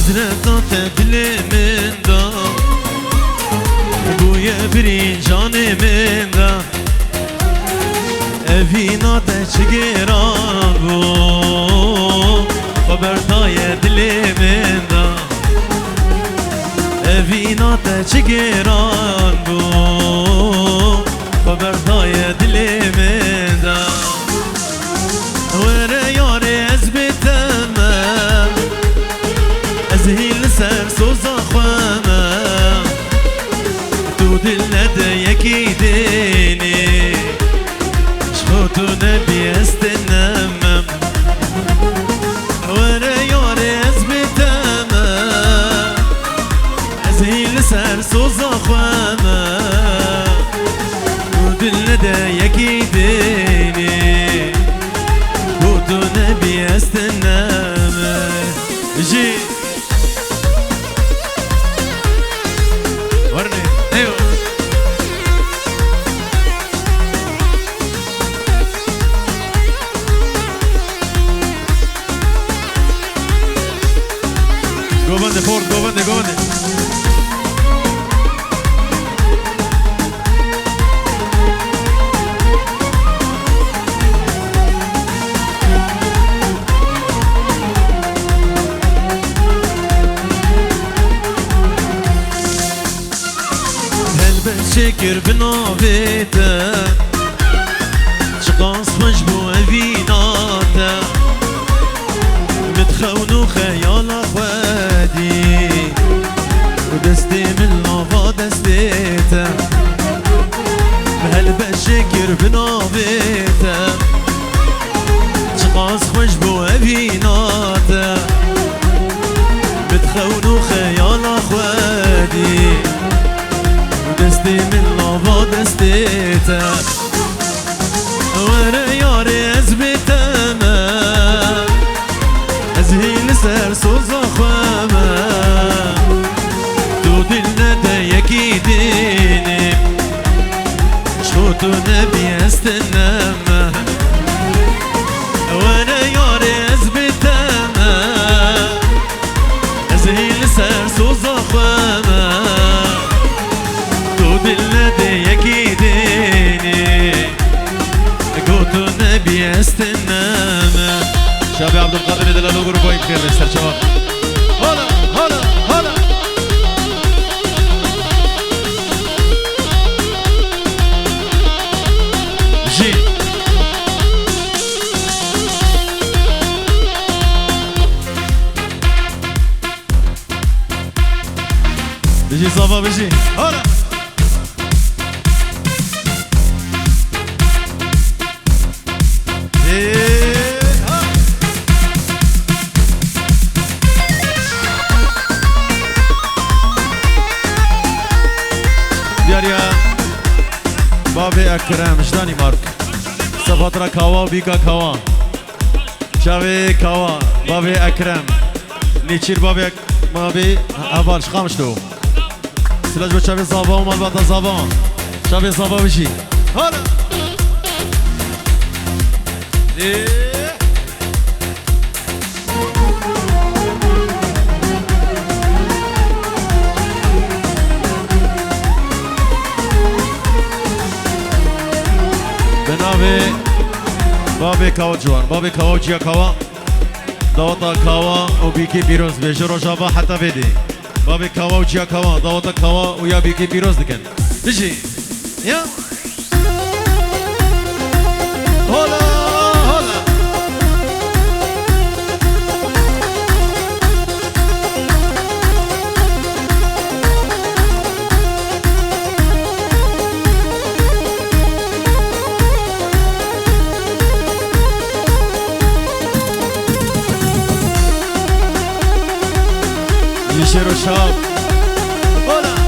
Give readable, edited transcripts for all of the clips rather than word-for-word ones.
حسرتات دل من دا بوی بری جان من دا اوینا ده چگران بو خبرتای دل من دا اوینا ده چگران بو خبرتای دل من دا وره یار از بتمم از هیل سر سوزا خوامم تو دل نده یکی دینی شخوتو نبی استنمم وره یار از بتمم از هیل سر سوزا خوامم تو دل نده یکی دینی تو نبی استنمم جي ورني ايوه جوفاندي فورد جوفاندي شكر بنافيته شقاص مجبو أبيناته متخونو خيال أخوادي ودستي من لافا دستيته بهالبا شكر بنافيته شقاص مجبو أبيناته متخونو خيال أخوادي دستی من لابا دستیتا وره یاری از بیتمم از هیل سر سوزا خوامم تو دل نده یکی دینیم شو تو نبی استنم وره یاری از بیتمم از هیل سر سوزا خوامم دل یکی دینی گوتو نبی استنم شبی عبدالقادر دلالو گروه باید خیر بستر شباب هالا هالا هالا جی بجی صافا بجی هالا بابي أكرم جداني مارك سفاترا كوا بيكا كوا شاوي كوا بابي أكرم نيشير بابي أبال شخامش تو سلاج بو شاوي صابا ومالباتا صابا شاوي صابا بشي هلا بابي كاوا جوان بابي كاوا جيا كاوا داوتا كاوا وبيكي بيروز بيجرو جابا حتى بدي بابي كاوا وجيا كاوا داوتا كاوا ويا بيكي بيروز دكن تجي يا هلا هلا يشيروا الشباب هلا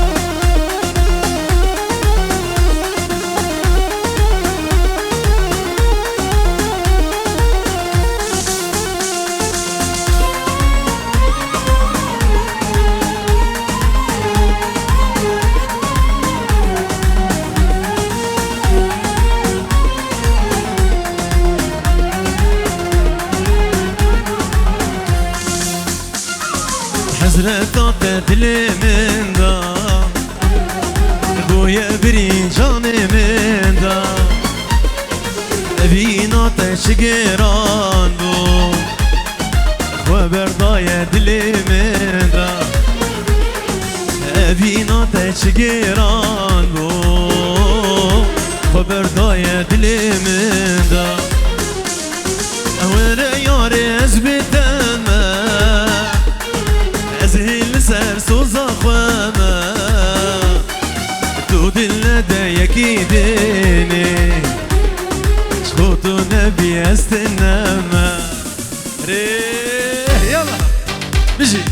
حزرتات دل من دا بوی بری جان من دا بینات شگران بو خبردای دل من دا بینات شگران بو خبردای دل من دا اول یار از بیتم از هیل سر سوزا خوامه تو دل ده یکی دینی تو نبی استنما ريه يلا بيجي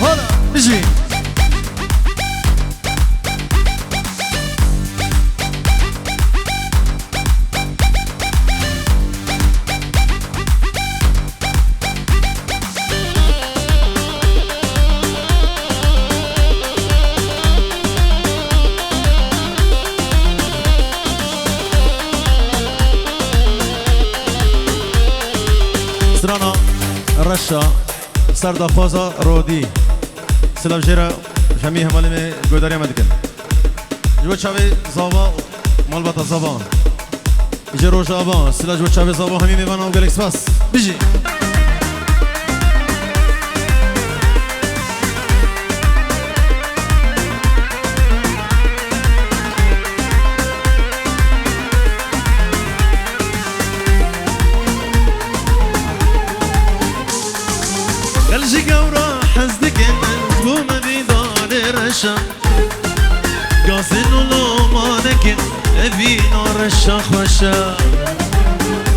هلا بيجي سرانا رشا سردا خوازا رودی سلام جرا همی همالی می گوداری آمده کن جو چاوی زاوا مال بات زاوا ایجا روش آبا سلام جو چاوی زاوا همی می بانم گلکس پاس بیجی گلجی گورا حزدکن بوم بیدار رشا گازن و لومانکن ابینا رشا خوشا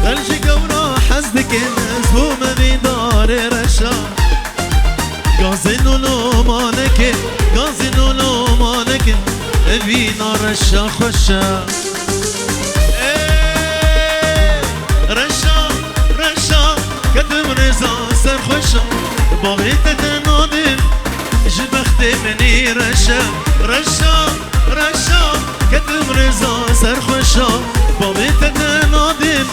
گلجی گورا حزدکن بوم بیدار رشا گازن و لومانکن ابینا رشا خوشا رشا کدم رزا سر خوشا باغیت تنادم جبخت منی رشا کدم رزا سر خوشا باغیت تنادم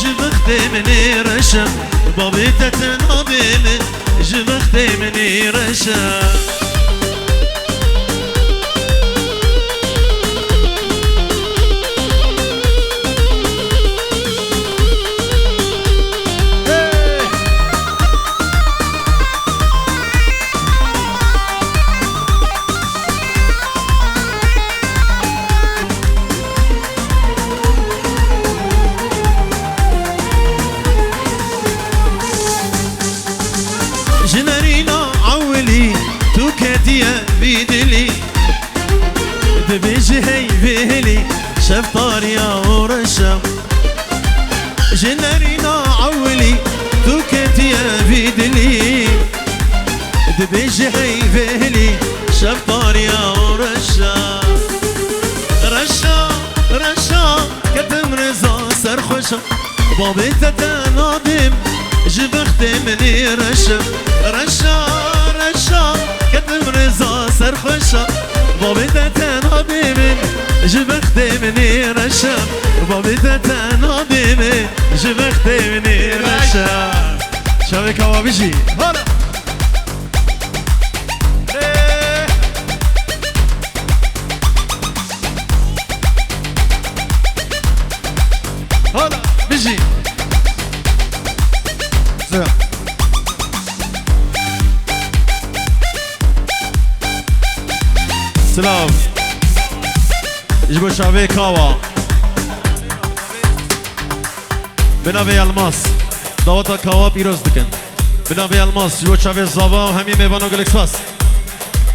جبخت منی رشا باغیت تنادم جبخت منی رشا جنرينا عولي تو كاتيا بيدلي دبيجي هي بيلي شاف طاريا ورشا جنرينا عولي تو كاتيا بيدلي دبيجي هي بيلي شاف طاريا ورشا رشا كتم رزا سرخوشا بابيت تنادم جبخت مني رشا كتم رزا سرخوشا بابيت تنادم جبخت مني رشا بابيت تنادم جبخت مني رشا شاوي كوابيجي هلا هلا بيجي سلام سلام يجبو شاوي كاوا بناوي الماس دعوتا كاوا بيروز دكن بناوي الماس يجبو شاوي زاوا وهمي ميوانو گلكس باس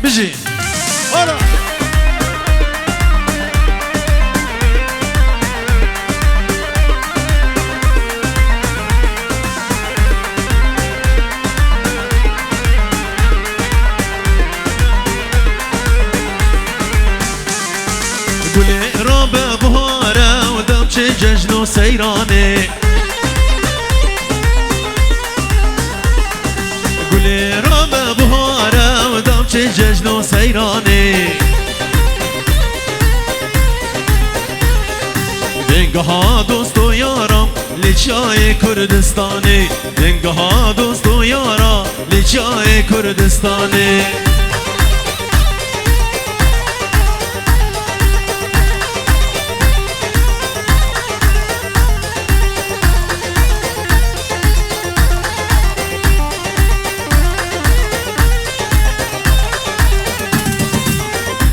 بيجي هلا چه جشن و سیرانه گل را به بهاره و دام چه جشن و سیرانه دنگه ها دوست و یارم لیچای کردستانه دنگه ها دوست و یارم لیچای کردستانه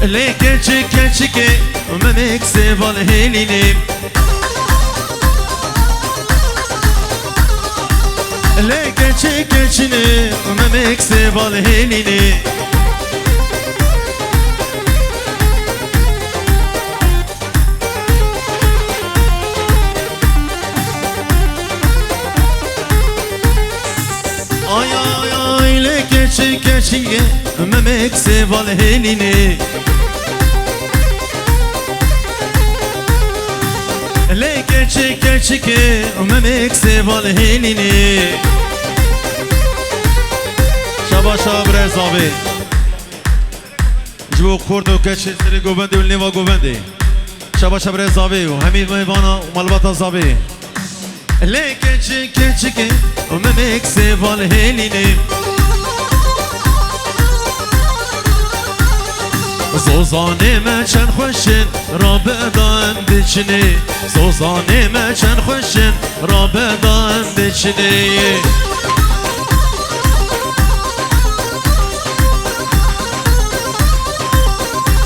لیکن چکه چکه ممک سوال هلینیم لیکن چکه چنه ممک سوال هلینیم آی آی آی لیکن چکه چکه ممک سوال هلینیم لیکن چکه چکه ممک سوال هلینی شبا شب رزاوی جبو خورد و کچه سری گوبنده و نیوا گوبنده شبا شب رزاوی و همین میوانا و ملبات زاوی لیکن چکه چکه ممک سوال هلینی سوزانه من چند خوشن را بدان بچنه سوزانه من چند خوشن را بدان بچنه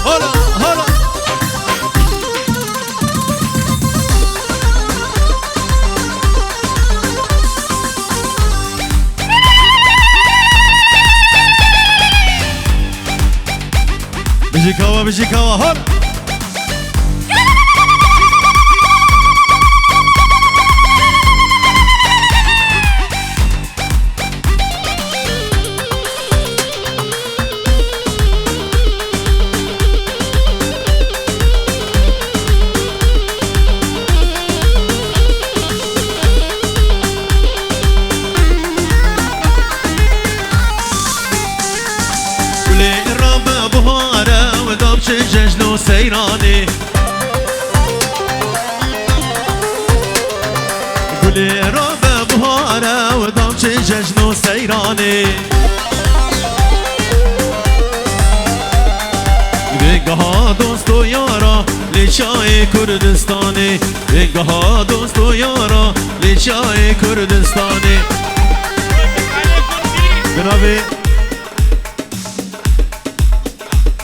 هلا هلا بيجي كوا هون جشن و سیرانه گل را به بهاره و دام چه جشن و سیرانه بگه ها دوست و یارا لیچای کردستانه بگه ها دوست و یارا لیچای کردستانه بنابه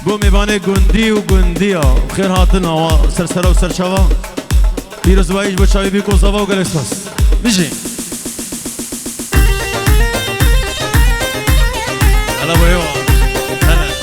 گو میوانه گندی و گندیا خیر هاتن آوا سرسرا و سرچاوا پیروز بایش بچاوی بی کوزاوا و گلکساس بیشی هلا بایوا هلا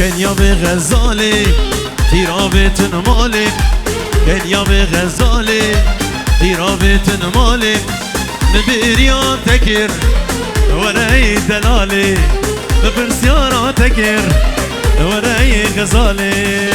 کنیا به غزاله تیرابتن ماله کنیا به غزاله تیرابتن ماله نبریان تکر ورای دلاله نبرسیارا تکر ورای غزاله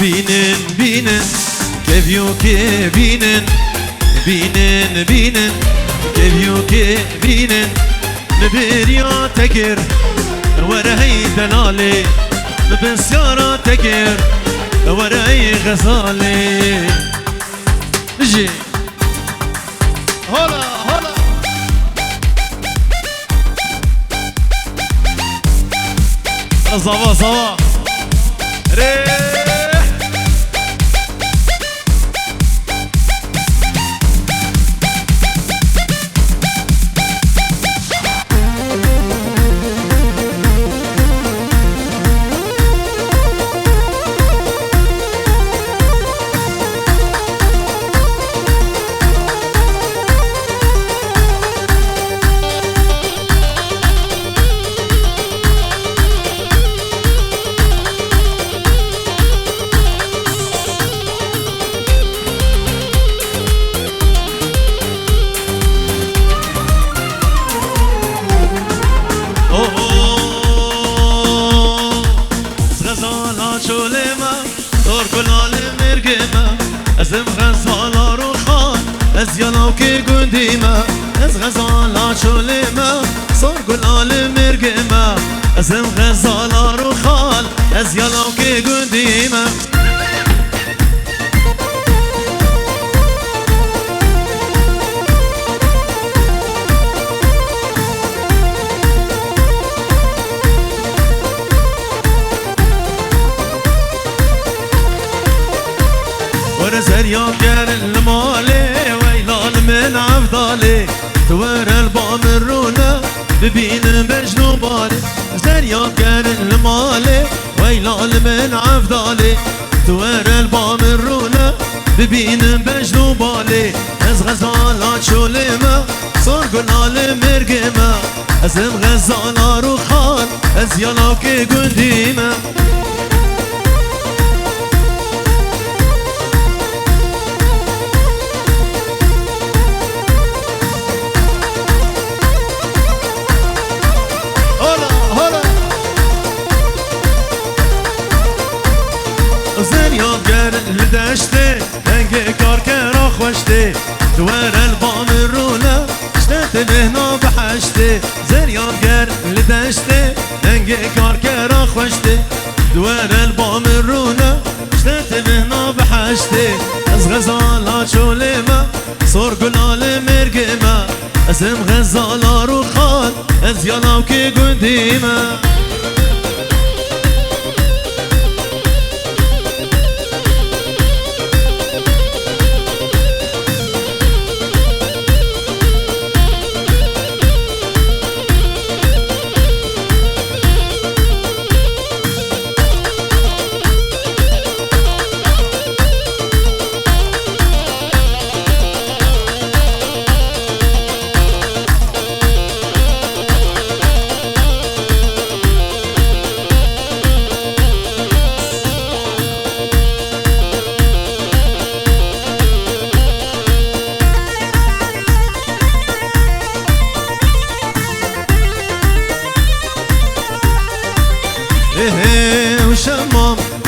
binin binin keviyo ke binin binin binin keviyo ke binin nberiya tekir ورهي دلالي بسيارة تكر ورهي غزالي نجي هلا هلا زوا زوا ريح مرگمه ازم غزالا رو خان از یالاو که گندیمه از غزالا چولمه سر گلال مرگمه ازم غزالا رو خان از یالاو که گندیمه ورزريان قال المالي ويلان من عفضالي تور البام الرونا ببين بجنوبالي زريان قال المالي ويلان من عفضالي تور البام الرونا ببين بجنوبالي از غزالا شولما صور قلال مرقما ازم غزالا رو خان از يلاوكي قنديما زريان قال لدشتي هنگي كار كرا خوشتي دوار البام الرونا اشتت بهنا بحشتي زريان قال لدشتي هنگي كار كرا خوشتي دوار البام الرونا اشتت بهنا بحشتي از غزالا شولما صور قلال مرقما اسم غزالا رو خان از يلاوكي قنديما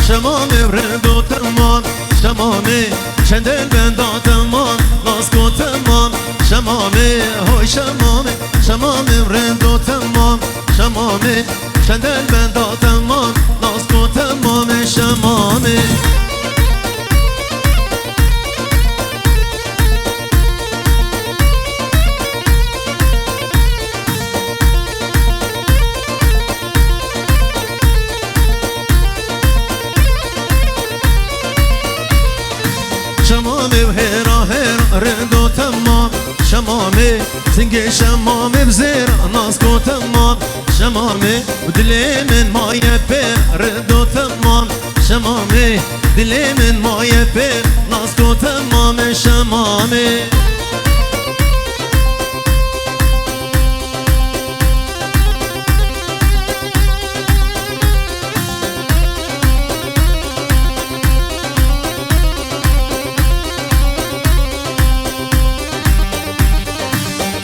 شمامي برندو تمام شمامي شندل بندو تمام ناسكو تمام شمامي هوي شمامي برندو تمام شمامي شندل بندو تمام ناسكو تمام شمامي شمامي وهيرا رندو تمام شمامي زنقي شمامي بزير ناسكو تمام شمامي ودلي من ما يبير رندو تمام شمامي دلي من ما يبير ناسكو تمام شمامي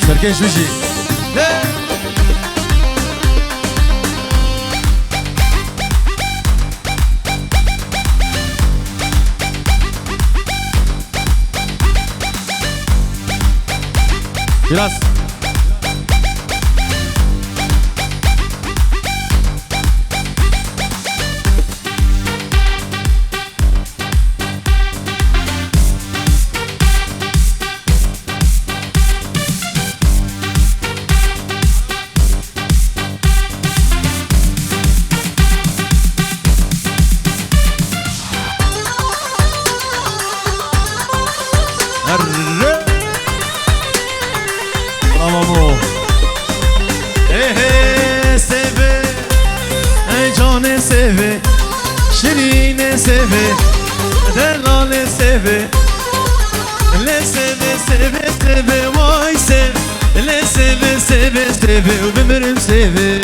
سركيش بيجي جلاس Bravo. Seve, canı seve, şirine seve, delale seve, le seve seve seve, vay sev, le seve seve seve, ömrüm seve.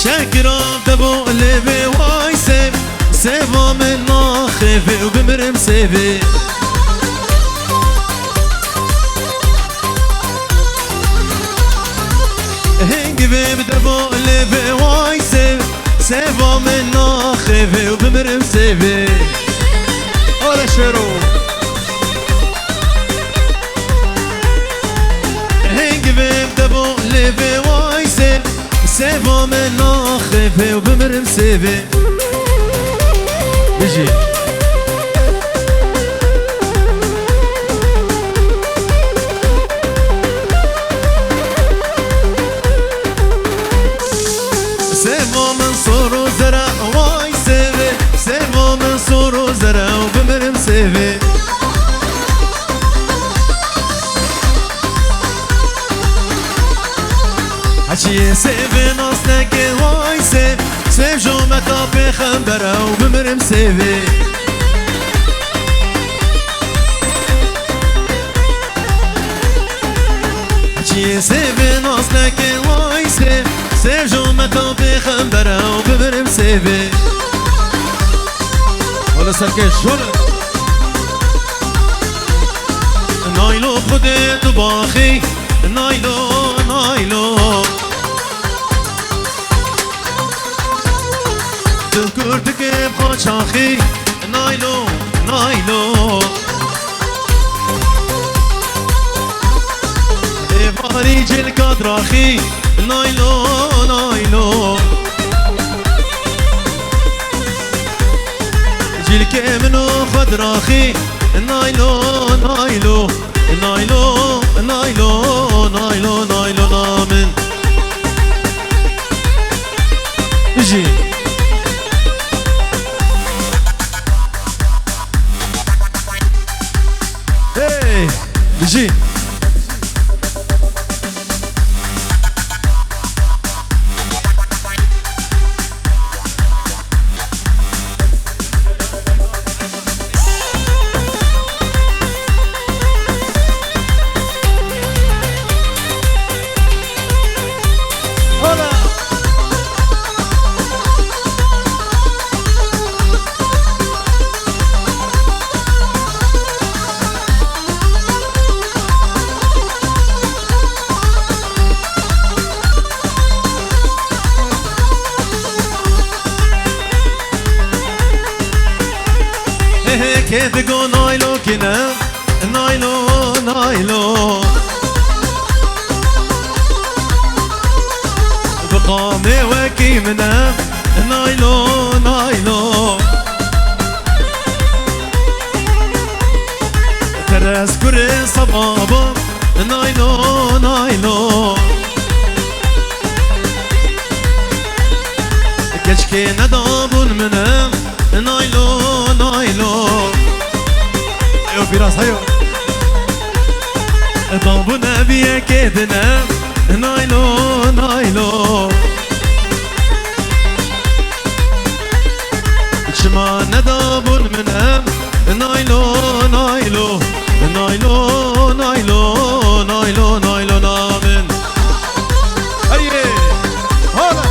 شكرا دبو لبي واي سيف سيفا من ناخفي وبمرم سيفي هنجي gibi defa leve vay seva من ناخذ وبمرم سيفي ولا شرو هنگ بیم دبو لبه وایسه سوا من ناخذ وبمرم سيفي بيجي سوا من صور وزرع واي سيفي سوا من صور وزرع وبمرم سيفي حكي سيفي ناصنك واي سيف جو متا بخنبرة وبمرم سيفي حكي سيفي ناصنك واي سيف جو متا بخنبرة وبمرم سيفي ولا سركش ولا نايلو خدي طباخي نايلو نايلو تذكرتك بخوشاخي نايلو نايلو إفاري جيل كدراخي نايلو نايلو جيل كمنو خدراخي نايلو نايلو نايلو نايلو نايلو نايلو نامن بيجي هي بيجي كيف يقول نايلو كنا نايلو نايلو بقامي وكيمنا نايلو نايلو ترس كري صبابا نايلو نايلو كشكي ندابون منام نايلو نايلو ايوه براس هيو ضابنا بيا كيدنا نايلو نايلو شما ندابون منام نايلو نايلو نايلو نايلو نايلو نايلو نامن هيا هلا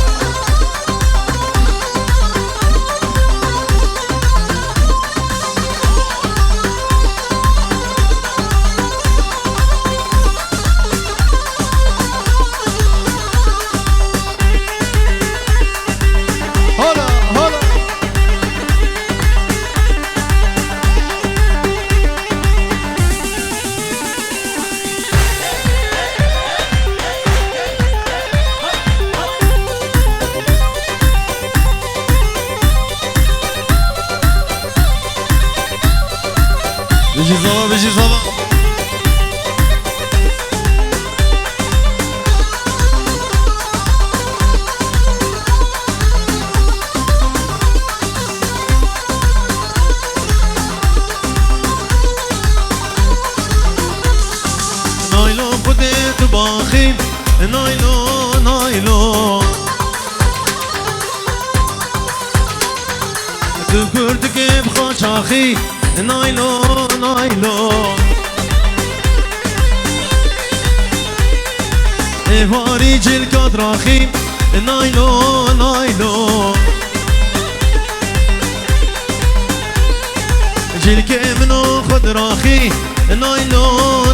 بيجي صبا بيجي صبا نايلو خدي طباخي نايلو نايلو تذكرتك بخوشاخي نايلو نايلو إفاري جيل كدراخي نايلو نايلو جيل كمنو خدراخي نايلو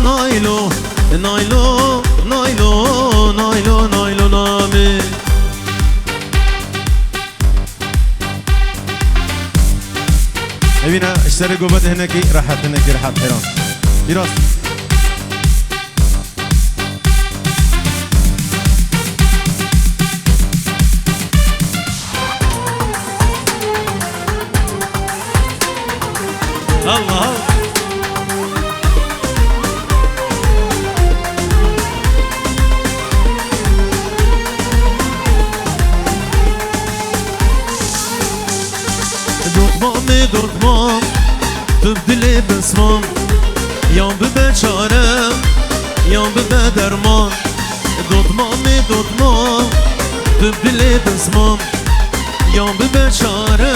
نايلو نايلو نايلو نايلو نایلون نایلون آمی ببینه اشتری گوبت هنکی راحت هنکی راحت حیران دیراست الله دوتمام تبدیل بسمام یام به بچاره یام به درمان دوتمام تبدیل بسمام یام به بچاره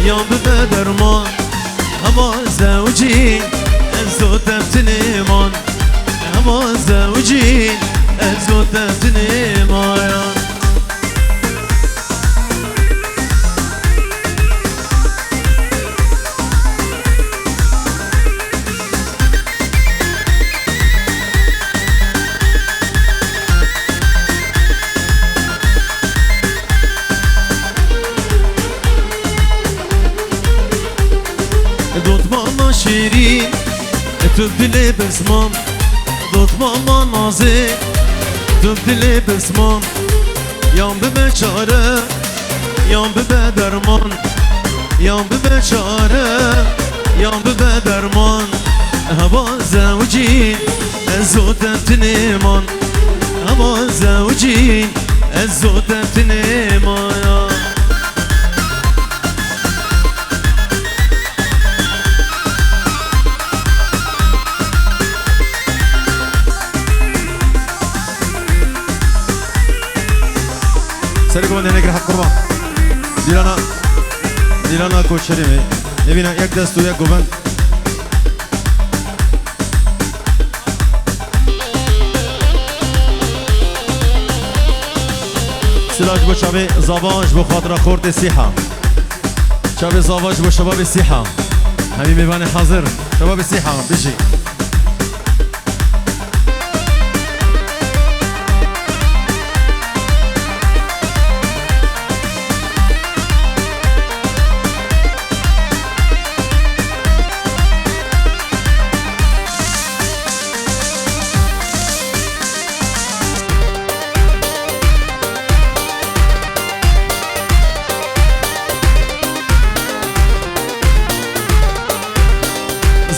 یام به درمان اما زوجي الزود تنيمان اما زوجي الزود تنيمان شیرین تبدیل بسمام دوت ماما نازه تبدیل بسمام یام به بچاره یام به درمان یام به بچاره یام به درمان هوا زوجی زودم تنیمان هوا زوجی زودم تنیمان سری گوند هنگ رحت قربان دیلانا کوچری می نبینا یک دست و یک گوند سلاج بو شبه زواج بو خاطر خورد سیحا شبه زواج بو شباب سیحا همین میوان حاضر شباب سیحا بشی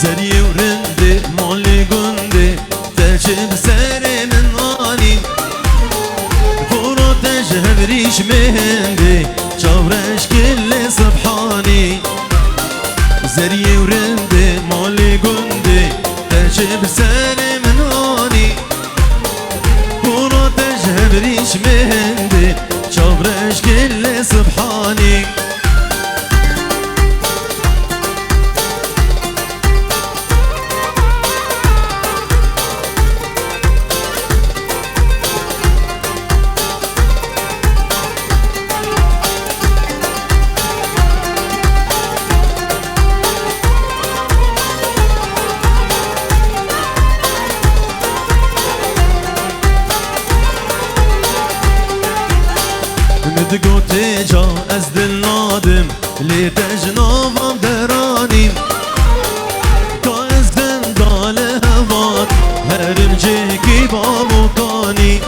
زری ورنده مالی گنده تجب سر من آنی برو تجهب ریش مهنده چاورش کل سبحانی زری ورنده مالی گنده تجب سر من آنی برو تجهب ریش مهنده چاورش کل سبحانی گوته جا از دل نادم لی تجنابم درانیم تا از دندال هوات هرم جهگی بابو کانی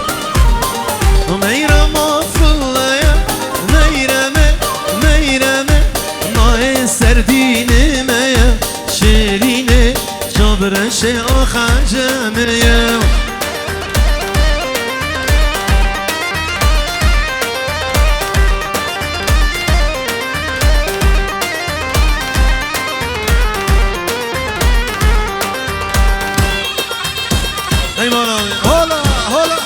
میرم آفله میرم نای سردینه شیرینه جابرش آخر جمعه هلا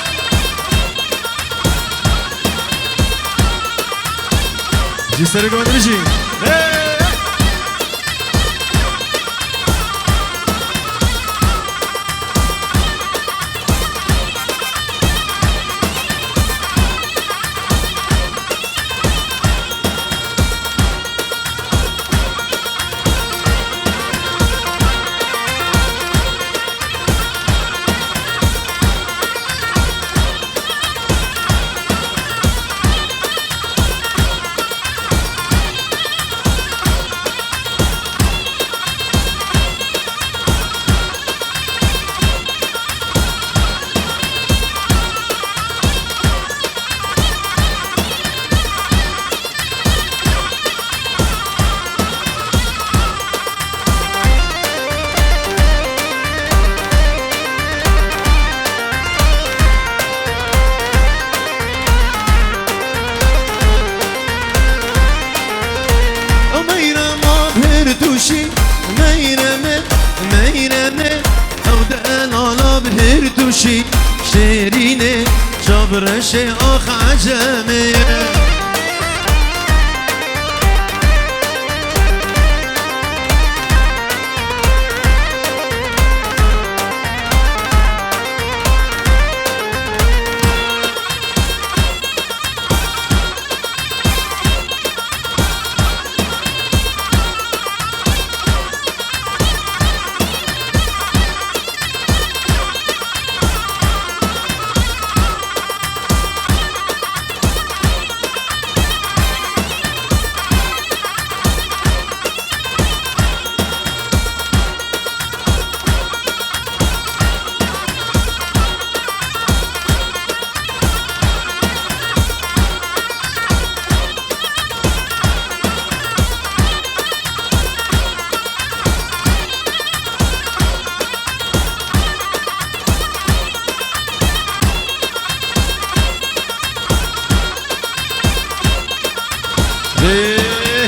جی سری گوند بشی بوشی شیرینه جابرش آخ عجمه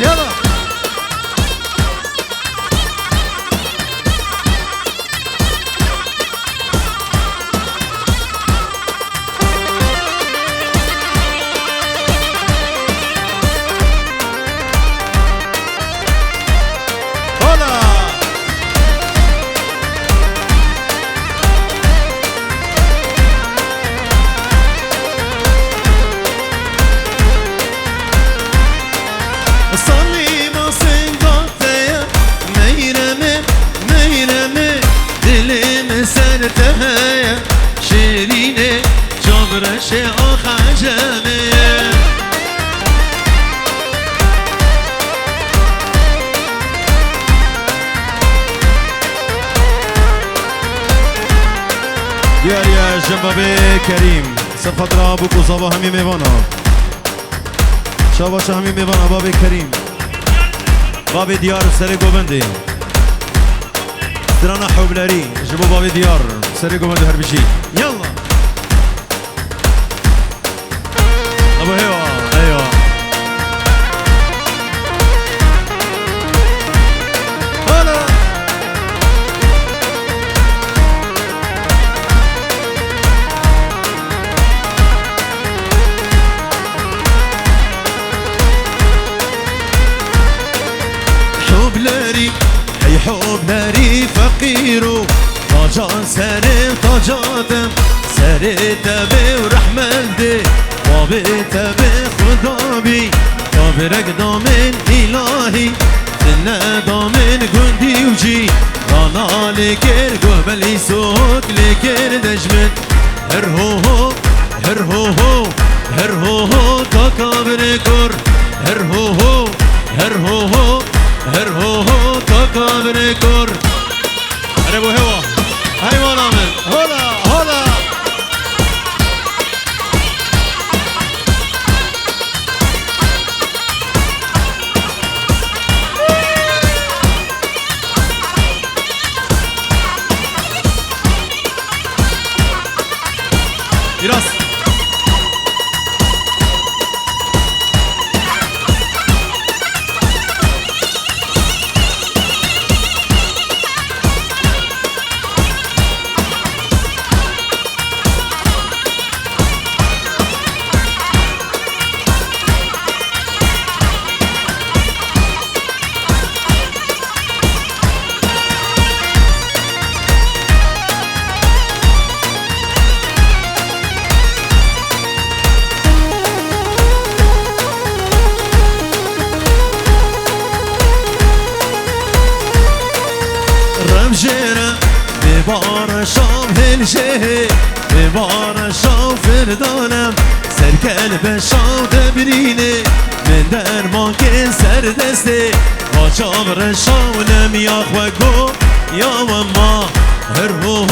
يلا صلي ما سنقطة ميرمي ميرمي دلي مسرتها شيريني جبر شيخ عجمي يا جنبابي كريم صفت رابك وصباح همي ميوانا شاباش همي ميوانا بابي كريم بابي ديار سري قوبندي ترانا حبلاري جبو بابي ديار سري قوبندي هربشي يلا ابو هوا ايوه هلا حبلاري اي حبلاري فقيرو طاجان سري طاجاتم سري تبي ورحمن دي وابي تبي خدا بي كابرك دامن الهي دنا دامن قندي وجي رانا لكر قبلي صوت لكر دجمن هرهو هرهو هرهو تكابر كر هرهو هرهو هرهو تكابر كر ابو هوا هاي وانا من هلا هلا يراس رمجيرة ببار شام هالجهة ببار شام فردانم سر قلب شام دبريني من درمان كن سر دستي وشام شام يا خوكو يا ماما هرهو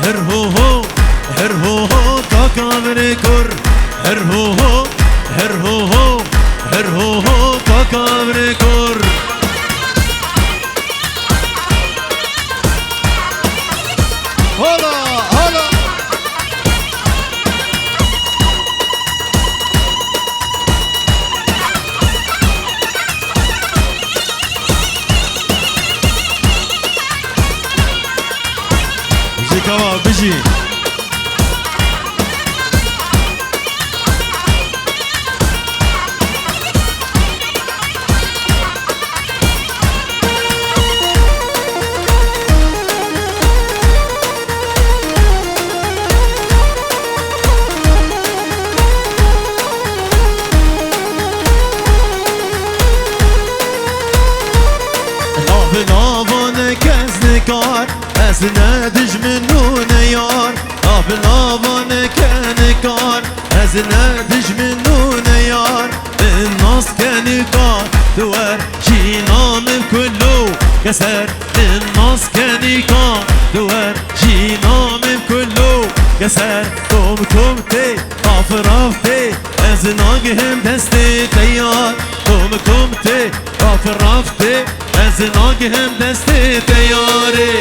هرهو هرهو تكابر كر هرهو هرهو هرهو تكابر كر هلا هلا بيجي كوا بيجي كار أزنا دج منون يار أبلابان كان كار أزنا دج منون يار الناس كان كار دوار جينا من كله كسر الناس كان كار دوار جينا من كله كسر كم تي أفرافتي أزناقهم دستي تيار كم تي أفرافتي أزناقهم دستي تياري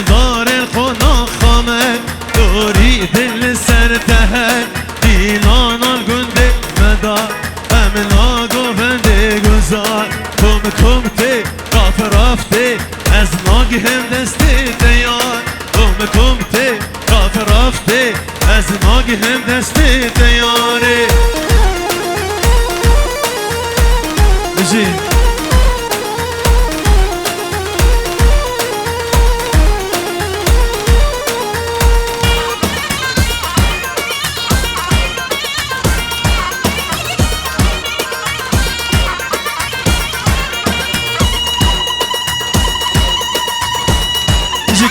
دار الخنا خامه دوری دل سرته دیلان الگنده مدار امنا گوونده گذار کم تی قاف رفته از ناگهم دستی تیار کم تی قاف رفته از ناگهم دستی تیاره بجی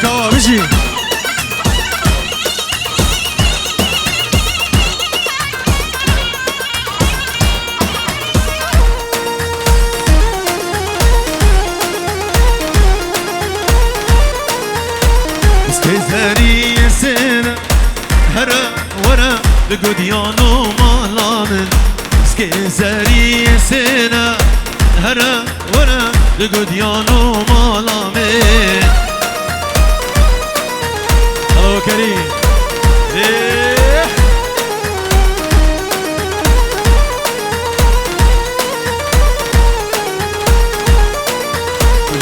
كوا بيجي استهزاري سنة هرا ورا بقديانو ما مالا من سكي زري سنة هرا ورا لقديانو مالا من الله كريم إيه.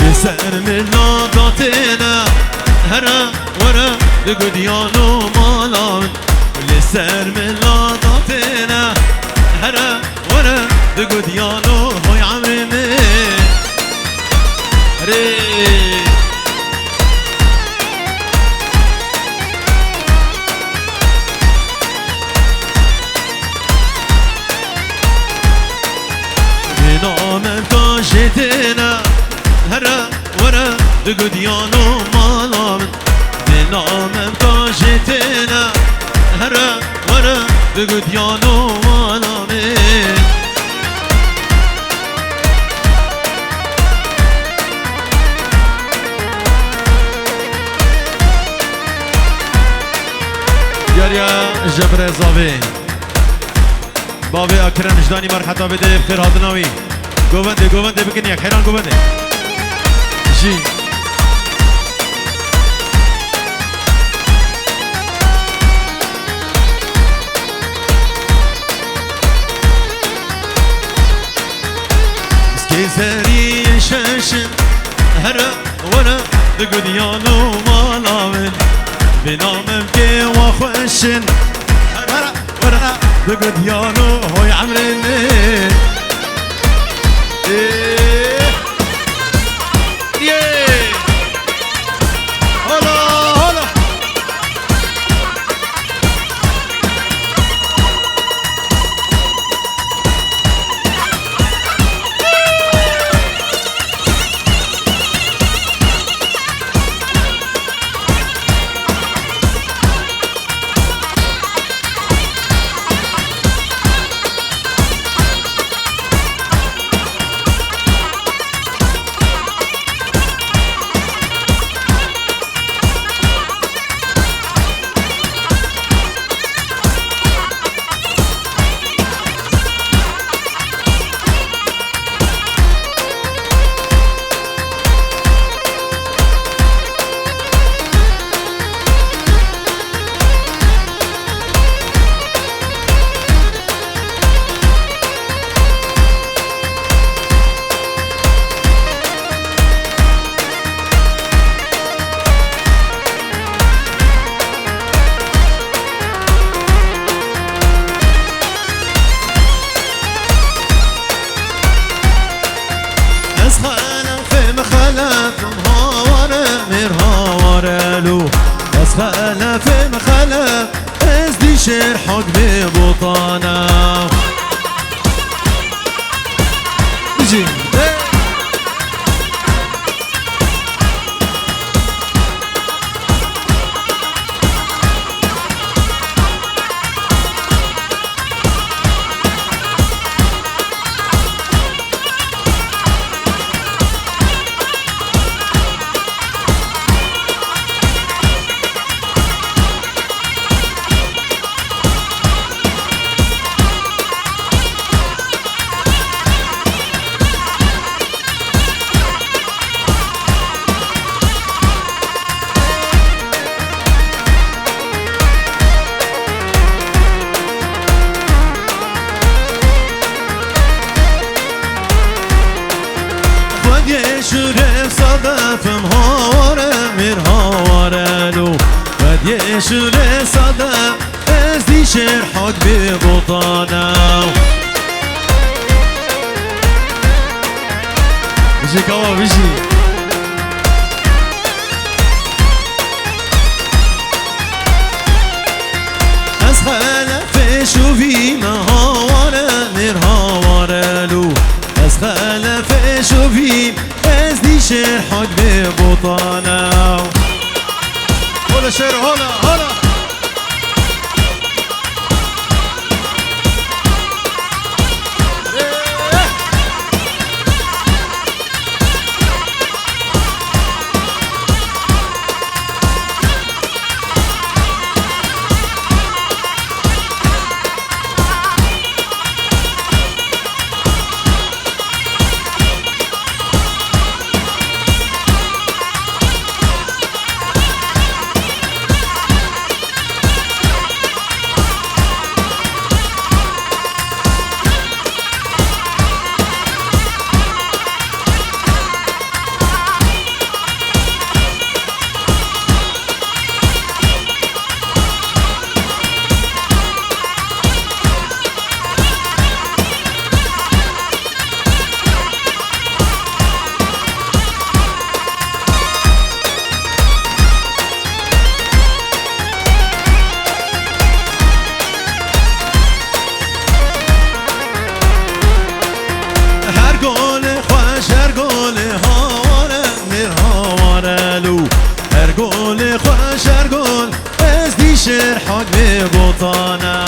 لسر من ناطاتنا هرا ورا لقديانو مالا من لسر من ناطاتنا هرا ورا لقديانو هوي عمري من ري بنامم تاجتنا هرا ورا دقديانو مالامن بنامم تاجتنا هرا ورا دقديانو مالامن يا جبر زاوي بابي اكرم جداني مرحبا بده بخير هادناوي قوبنده بكن يا خيران قوبنده جي سكي زري شاشن هرا ورا دقديانو مالامن بنامم كي وخوشن هرا ورا دقديانو هوي عمرني إيه إيه هلا هلا خلف مخلف ازدي شرحك ببطانه جي شرف صدفم هاوره میر هاوره لو ودی شرف صدف از دی شرحك ببطانه بيجي كوا بيجي از خلف شوفي ما هاوره میر هاوره لو از خلف شوفي از دی شرحك ببطانه هلا شير هلا هلا هرگول خوش هرگول از دیشر حق به بوتانا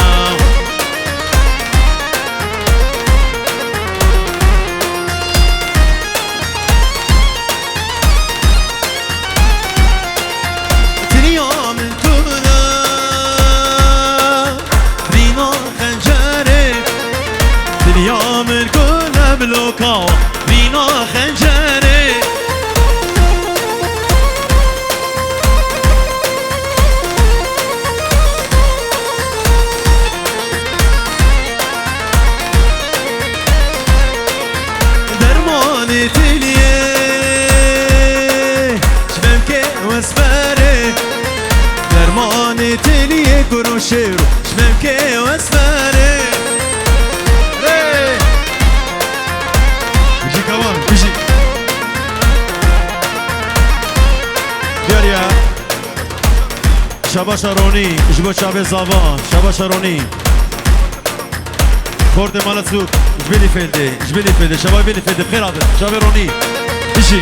دنیا من کنه رینا خنجره دنیا من کنه بلوکا رینا خنجره تلیه شبم که واسفاره درمان تلیه کروشه رو شبم که واسفاره بيجي كمان بيجي بياريا شبا شاروني جبو شابي زابان شبا شاروني كورد مال سوق جبلي فيلدي شباب بيلي فيلدي بخير عبد شباب روني بيجي